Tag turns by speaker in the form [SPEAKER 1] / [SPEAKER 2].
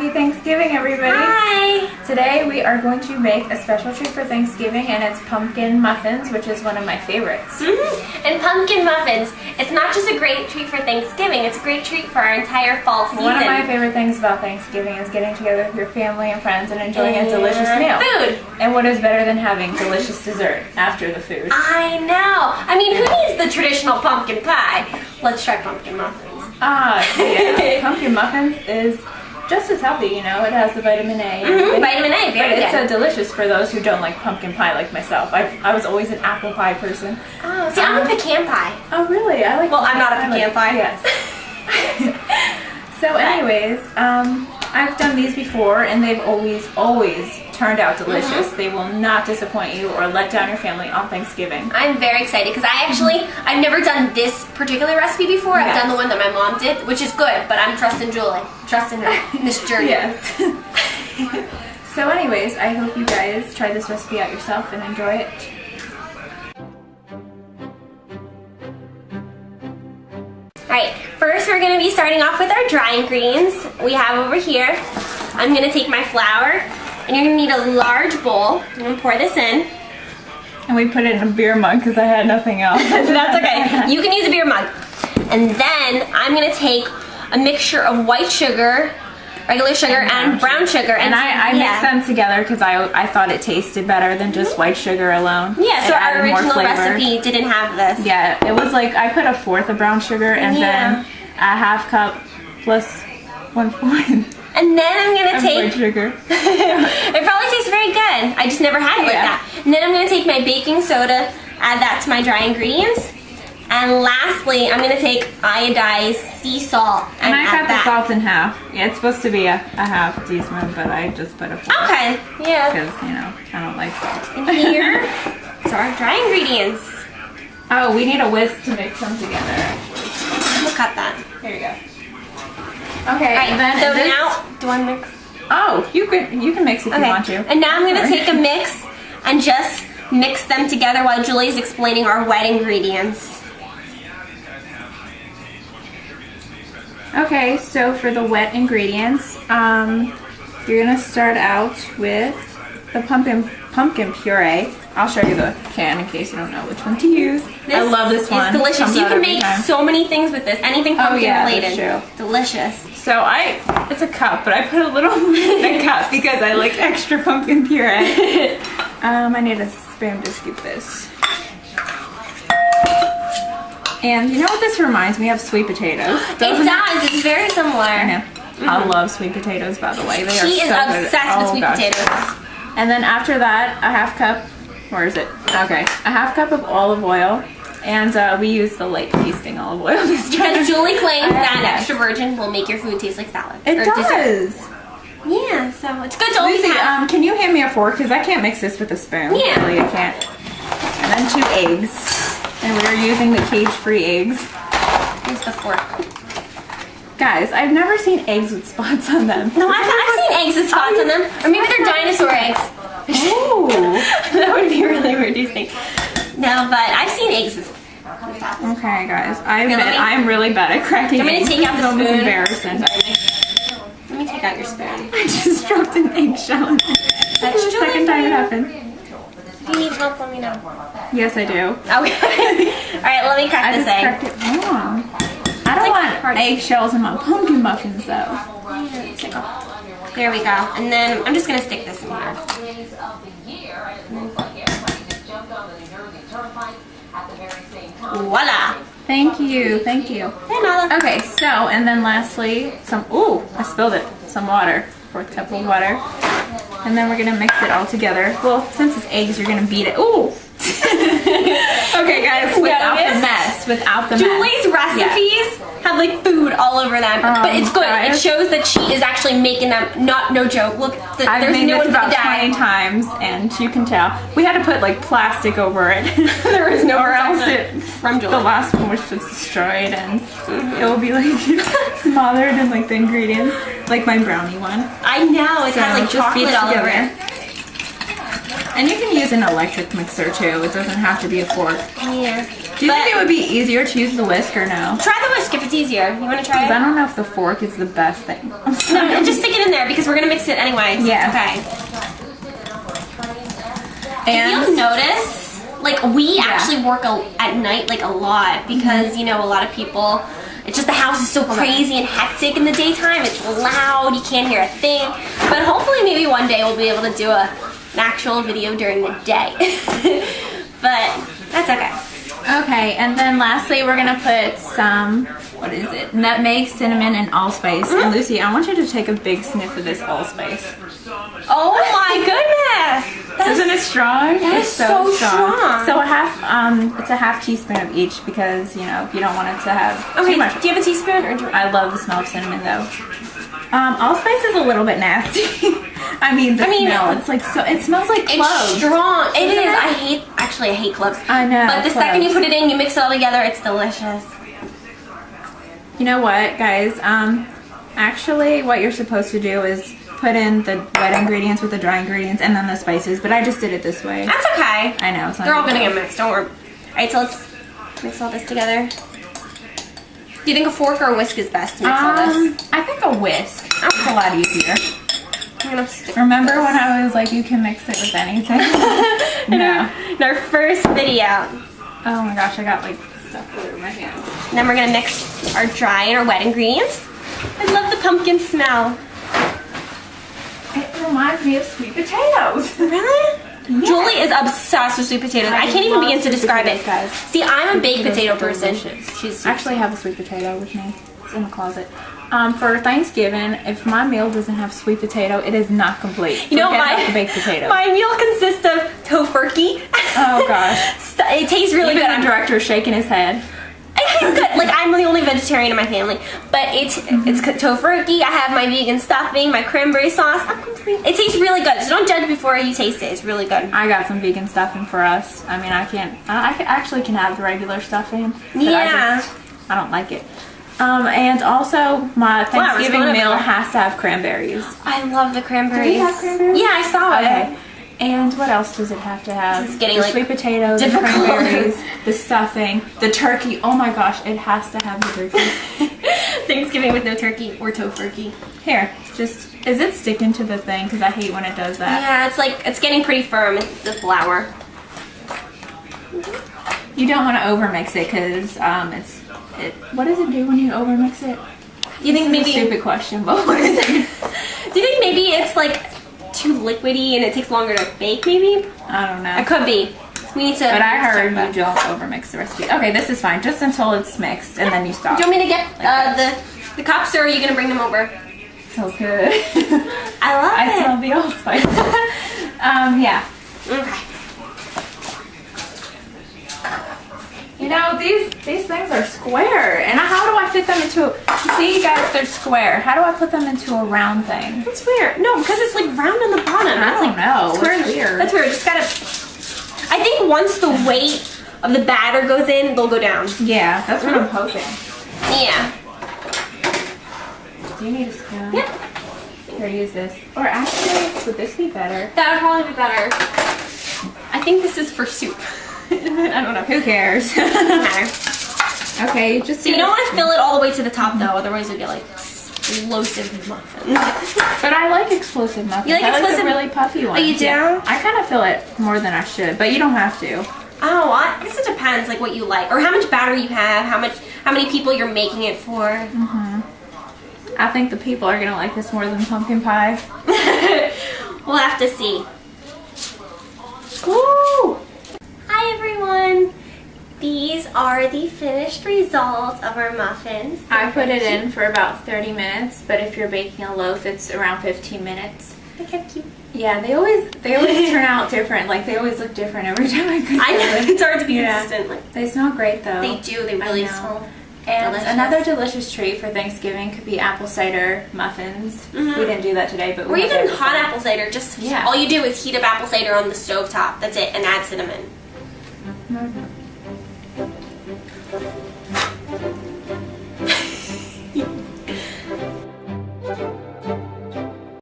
[SPEAKER 1] Happy Thanksgiving, everybody.
[SPEAKER 2] Hi.
[SPEAKER 1] Today we are going to make a special treat for Thanksgiving, and it's pumpkin muffins, which is one of my favorites.
[SPEAKER 2] And pumpkin muffins, it's not just a great treat for Thanksgiving, it's a great treat for our entire fall season.
[SPEAKER 1] One of my favorite things about Thanksgiving is getting together with your family and friends and enjoying a delicious meal.
[SPEAKER 2] Food.
[SPEAKER 1] And what is better than having delicious dessert after the food?
[SPEAKER 2] I know. I mean, who needs the traditional pumpkin pie? Let's try pumpkin muffins.
[SPEAKER 1] Yeah. Pumpkin muffins is just as healthy, you know. It has the vitamin A.
[SPEAKER 2] Vitamin A, very good.
[SPEAKER 1] It's so delicious for those who don't like pumpkin pie like myself. I was always an apple pie person.
[SPEAKER 2] Oh, see, I'm a pecan pie.
[SPEAKER 1] Oh, really? I like.
[SPEAKER 2] Well, I'm not a pecan pie.
[SPEAKER 1] Yes. So, anyways, I've done these before, and they've always turned out delicious. They will not disappoint you or let down your family on Thanksgiving.
[SPEAKER 2] I'm very excited because I've never done this particular recipe before. I've done the one that my mom did, which is good, but I'm trusting Julie. Trusting her in this journey.
[SPEAKER 1] Yes. So anyways, I hope you guys try this recipe out yourself and enjoy it.
[SPEAKER 2] Alright, first we're going to be starting off with our dry ingredients we have over here. I'm going to take my flour, and you're going to need a large bowl. I'm going to pour this in.
[SPEAKER 1] And we put it in a beer mug because I had nothing else.
[SPEAKER 2] That's okay. You can use a beer mug. And then I'm going to take a mixture of white sugar, regular sugar, and brown sugar.
[SPEAKER 1] And I mixed them together because I thought it tasted better than just white sugar alone.
[SPEAKER 2] Yeah, so our original recipe didn't have this.
[SPEAKER 1] Yeah, it was like I put a fourth of brown sugar and then a half cup plus 1/4.
[SPEAKER 2] And then I'm going to take...
[SPEAKER 1] white sugar.
[SPEAKER 2] It probably tastes very good. I just never had it like that. And then I'm going to take my baking soda, add that to my dry ingredients. And lastly, I'm going to take iodized sea salt and
[SPEAKER 1] I
[SPEAKER 2] add
[SPEAKER 1] cut the salt in half. Yeah, it's supposed to be a half teaspoon, but I just put a fourth.
[SPEAKER 2] Okay, yeah.
[SPEAKER 1] Because, you know, I don't like salt.
[SPEAKER 2] And here are our dry ingredients.
[SPEAKER 1] Oh, we need a whisk to mix them together.
[SPEAKER 2] We'll cut that.
[SPEAKER 1] Here you go. Okay,
[SPEAKER 2] Right,
[SPEAKER 1] and then
[SPEAKER 2] so now, do I mix?
[SPEAKER 1] Oh, you can mix if you want to.
[SPEAKER 2] And now I'm going to take a mix and just mix them together while Julie's explaining our wet ingredients.
[SPEAKER 1] Okay, so for the wet ingredients, you're gonna start out with the pumpkin puree. I'll show you the can in case you don't know which one to use. I love this one.
[SPEAKER 2] It's delicious. You can make so many things with this. Anything pumpkin related.
[SPEAKER 1] That's true.
[SPEAKER 2] Delicious.
[SPEAKER 1] So it's a cup, but I put a little in a cup because I like extra pumpkin puree. I need a spoon to scoop this. And you know what this reminds me of? Sweet potatoes.
[SPEAKER 2] It does. It's very similar.
[SPEAKER 1] I know. I love sweet potatoes, by the way. They are
[SPEAKER 2] She is
[SPEAKER 1] so
[SPEAKER 2] obsessed with sweet potatoes.
[SPEAKER 1] And then after that, a half cup, where is it? Okay. A half cup of olive oil. And we use the light tasting olive oil this time.
[SPEAKER 2] Because Julie claims that extra virgin will make your food taste like salad.
[SPEAKER 1] It does.
[SPEAKER 2] Dessert. Yeah, so it's good to always
[SPEAKER 1] Lucy,
[SPEAKER 2] have.
[SPEAKER 1] can you hand me a fork? Because I can't mix this with a spoon.
[SPEAKER 2] Yeah.
[SPEAKER 1] Really, I can't. And then 2 eggs. And we are using the cage-free eggs.
[SPEAKER 2] Here's the fork.
[SPEAKER 1] Guys, I've never seen eggs with spots on them.
[SPEAKER 2] No, I've seen eggs with spots on them. Or maybe they're dinosaur eggs.
[SPEAKER 1] Ooh.
[SPEAKER 2] That would be really weird, do you think? No, but I've seen eggs with spots.
[SPEAKER 1] Okay, guys. I'm really bad at cracking eggs.
[SPEAKER 2] I'm going to take out the spoon.
[SPEAKER 1] It's embarrassing.
[SPEAKER 2] Let me take out your spoon.
[SPEAKER 1] I just dropped an eggshell. That's the second time it happened.
[SPEAKER 2] If you need help, let me know.
[SPEAKER 1] Yes, I do.
[SPEAKER 2] Okay. Alright, let me crack this egg.
[SPEAKER 1] I just cracked it wrong. I don't want eggshells in my pumpkin muffins, though.
[SPEAKER 2] There we go. And then I'm just going to stick this in here. Voila!
[SPEAKER 1] Thank you, thank you.
[SPEAKER 2] Hey, Nala.
[SPEAKER 1] Okay, so, and then lastly, I spilled it. Some water. 4th cup of water. And then we're gonna mix it all together. Well, since it's eggs, you're gonna beat it. Ooh! Okay, guys, without the mess.
[SPEAKER 2] Julie's recipes have like food all over them, but it's good. Guys, it shows that she is actually making them. No joke. Look,
[SPEAKER 1] I've made this about 20 times, and you can tell. We had to put like plastic over it.
[SPEAKER 2] There is no,
[SPEAKER 1] or else
[SPEAKER 2] from Julie.
[SPEAKER 1] The last one was just destroyed, and it will be like smothered in like the ingredients, like my brownie one.
[SPEAKER 2] I know it has like chocolate all over it.
[SPEAKER 1] And you can use an electric mixer too. It doesn't have to be a fork.
[SPEAKER 2] Yeah.
[SPEAKER 1] Do you think it would be easier to use the whisk or no?
[SPEAKER 2] Try the whisk if it's easier. You want to try it?
[SPEAKER 1] I don't know if the fork is the best thing.
[SPEAKER 2] No, just stick it in there because we're going to mix it anyway.
[SPEAKER 1] Yeah.
[SPEAKER 2] Okay.
[SPEAKER 1] And
[SPEAKER 2] if you'll notice, like we actually work at night like a lot because, you know, a lot of people, it's just the house is so crazy and hectic in the daytime. It's loud. You can't hear a thing. But hopefully maybe one day we'll be able to do an actual video during the day. But that's okay.
[SPEAKER 1] Okay, and then lastly, we're gonna put some, what is it? Nutmeg, cinnamon, and allspice. And Lucy, I want you to take a big sniff of this allspice.
[SPEAKER 2] Oh my goodness!
[SPEAKER 1] Isn't it strong?
[SPEAKER 2] That is so strong.
[SPEAKER 1] So it's a half teaspoon of each because, you know, you don't want it to have too much.
[SPEAKER 2] Do you have a teaspoon? Or
[SPEAKER 1] I love the smell of cinnamon though. Allspice is a little bit nasty. I mean, smell. It's like so. It smells like cloves.
[SPEAKER 2] It's strong. It is. I hate cloves.
[SPEAKER 1] I know.
[SPEAKER 2] But the second you put it in, you mix it all together. It's delicious.
[SPEAKER 1] You know what, guys? Actually, what you're supposed to do is put in the wet ingredients with the dry ingredients and then the spices. But I just did it this way.
[SPEAKER 2] That's okay.
[SPEAKER 1] I know. It's not
[SPEAKER 2] They're all gonna get mixed. Don't worry. All right, so let's mix all this together. Do you think a fork or a whisk is best to mix all this?
[SPEAKER 1] I think a whisk. It's a lot easier.
[SPEAKER 2] I'm gonna stick.
[SPEAKER 1] Remember when I was like, you can mix it with anything? No.
[SPEAKER 2] In our first video.
[SPEAKER 1] Oh my gosh, I got like stuff all over my hands.
[SPEAKER 2] Then we're gonna mix our dry and our wet ingredients. I love the pumpkin smell.
[SPEAKER 1] It reminds me of sweet potatoes.
[SPEAKER 2] Really?
[SPEAKER 1] Yes.
[SPEAKER 2] Julie is obsessed with sweet potatoes. I can't even begin to describe it.
[SPEAKER 1] Guys.
[SPEAKER 2] See, I'm a baked potato person.
[SPEAKER 1] I actually have a sweet potato with me. It's in the closet. For Thanksgiving, if my meal doesn't have sweet potato, it is not complete.
[SPEAKER 2] You know,
[SPEAKER 1] the baked potato.
[SPEAKER 2] My meal consists of tofurkey.
[SPEAKER 1] Oh gosh.
[SPEAKER 2] It tastes really good.
[SPEAKER 1] The director is shaking his head.
[SPEAKER 2] It tastes good. Like, I'm the only vegetarian in my family. But it's tofurkey. I have my vegan stuffing, my cranberry sauce. I'm complete. It tastes really good. So don't judge before you taste it. It's really good.
[SPEAKER 1] I got some vegan stuffing for us. I mean, I actually can have the regular stuffing.
[SPEAKER 2] Yeah.
[SPEAKER 1] I don't like it. And also, my Thanksgiving meal has to have cranberries.
[SPEAKER 2] I love the cranberries.
[SPEAKER 1] Do you have cranberries?
[SPEAKER 2] Yeah, I saw it.
[SPEAKER 1] And what else does it have to have?
[SPEAKER 2] It's getting
[SPEAKER 1] the
[SPEAKER 2] like
[SPEAKER 1] sweet potatoes, the cranberries, the stuffing, the turkey. Oh my gosh, it has to have the turkey.
[SPEAKER 2] Thanksgiving with no turkey or tofurkey.
[SPEAKER 1] Here, is it sticking to the thing? Because I hate when it does that.
[SPEAKER 2] Yeah, it's like, it's getting pretty firm, the flour.
[SPEAKER 1] You don't want to overmix it because what does it do when you overmix it?
[SPEAKER 2] Do you think maybe...
[SPEAKER 1] Stupid question, but what is it?
[SPEAKER 2] Do you think maybe it's like too liquidy and it takes longer to bake, maybe?
[SPEAKER 1] I don't know.
[SPEAKER 2] It could be. We need to...
[SPEAKER 1] But I heard you don't overmix the recipe. Okay, this is fine. Just until it's mixed and then you stop.
[SPEAKER 2] Do you want me to get the cups or are you going to bring them over?
[SPEAKER 1] Smells good.
[SPEAKER 2] I love it.
[SPEAKER 1] I smell the allspice. Yeah.
[SPEAKER 2] Okay.
[SPEAKER 1] You know, these things are square. And how do I fit them into see, guys, they're square. How do I put them into a round thing?
[SPEAKER 2] That's weird. No, because it's like round on the bottom.
[SPEAKER 1] I don't know.
[SPEAKER 2] Square.
[SPEAKER 1] It's weird.
[SPEAKER 2] That's weird. Just gotta... I think once the weight of the batter goes in, they'll go down.
[SPEAKER 1] Yeah, that's what I'm hoping.
[SPEAKER 2] Yeah.
[SPEAKER 1] Do you need a spoon?
[SPEAKER 2] Yep.
[SPEAKER 1] Here, use this. Or actually, would this be better?
[SPEAKER 2] That would probably be better. I think this is for soup. I don't know.
[SPEAKER 1] Who cares?
[SPEAKER 2] Doesn't matter.
[SPEAKER 1] Okay, just
[SPEAKER 2] so you don't want to fill it all the way to the top though, otherwise you'll get like explosive muffins.
[SPEAKER 1] But I like explosive muffins.
[SPEAKER 2] You like
[SPEAKER 1] I
[SPEAKER 2] explosive?
[SPEAKER 1] like the really puffy ones.
[SPEAKER 2] Oh, you do?
[SPEAKER 1] Yeah. I kind of fill it more than I should, but you don't have to.
[SPEAKER 2] Oh, I guess it depends, like what you like, or how much batter you have, how many people you're making it for.
[SPEAKER 1] I think the people are gonna like this more than pumpkin pie.
[SPEAKER 2] We'll have to see.
[SPEAKER 1] Woo!
[SPEAKER 2] Hi everyone! These are the finished results of our muffins.
[SPEAKER 1] I put it in for about 30 minutes, but if you're baking a loaf, it's around 15 minutes.
[SPEAKER 2] They're kind of cute.
[SPEAKER 1] Yeah, they always turn out different. Like, they always look different every time I cook them.
[SPEAKER 2] I know, it's hard to be consistent. Like,
[SPEAKER 1] they smell great, though.
[SPEAKER 2] they do, they really smell
[SPEAKER 1] And
[SPEAKER 2] delicious.
[SPEAKER 1] another delicious treat for Thanksgiving could be apple cider muffins. We didn't do that today, but
[SPEAKER 2] or even hot apple cider. Just
[SPEAKER 1] all
[SPEAKER 2] you do is heat up apple cider on the stove top. That's it, and add cinnamon.